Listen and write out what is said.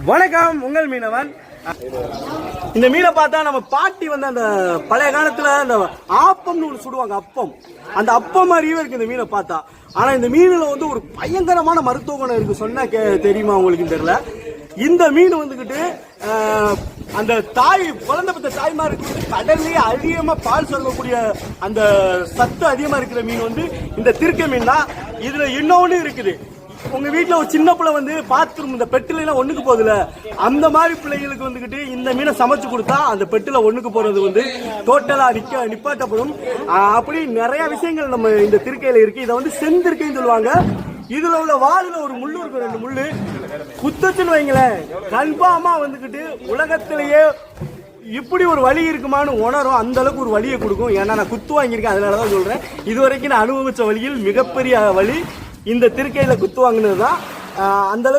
வணக்கம், உங்கள் மீனவன். இந்த மீனை பார்த்தா நம்ம பாட்டி வந்து அந்த பழைய காலத்துல அந்த ஆப்பம்னு ஒன்று சுடுவாங்க. அப்பம், அந்த அப்பம் மாதிரியே இருக்கு இந்த மீனை பார்த்தா. ஆனா இந்த மீனுல வந்து ஒரு பயங்கரமான மருத்துவ குணம் இருக்கு. சொன்னா தெரியுமா உங்களுக்கு தெரியல. இந்த மீன் வந்துகிட்டு அந்த தாய் குழந்தை பத்த தாய்மாருக்கு கடல்லேயே அதிகமா பால் சொல்லக்கூடிய அந்த சத்து அதிகமா இருக்கிற மீன் வந்து இந்த திருக்கை மீன் தான். இதுல இன்னொன்னு இருக்குது. உங்க வீட்டுல ஒரு சின்ன பிள்ளை வந்து பாத்ரூம் இந்த பெட்டுல ஒண்ணுக்கு போகுதுல, அந்த மாதிரி பிள்ளைகளுக்கு வந்துகிட்டு இந்த மீனை சமைச்சு கொடுத்தா அந்த பெட்டுல ஒண்ணுக்கு போறது வந்து டோட்டலா நிப்பாட்டப்படும். அப்படி நிறைய விஷயங்கள் நம்ம இந்த திருக்கையில இருக்கு. இதை வந்து செந்திருக்கைன்னு சொல்லுவாங்க. இதுல உள்ள வாழுல ஒரு முள்ளு இருக்கும், 2 முள்ளு குத்துச்சுன்னு வைங்களேன், கன்ஃபார்மா வந்துகிட்டு உலகத்திலேயே இப்படி ஒரு வலி இருக்குமான்னு உணரும். அந்த அளவுக்கு ஒரு வலியை கொடுக்கும். ஏன்னா நான் குத்து வாங்கியிருக்கேன், அதனாலதான் சொல்றேன். இது வரைக்கும் நான் அனுபவிச்ச வழியில் மிகப்பெரிய வலி இந்த திருக்கையில குத்து வாங்கினது தான். அந்த அளவுக்கு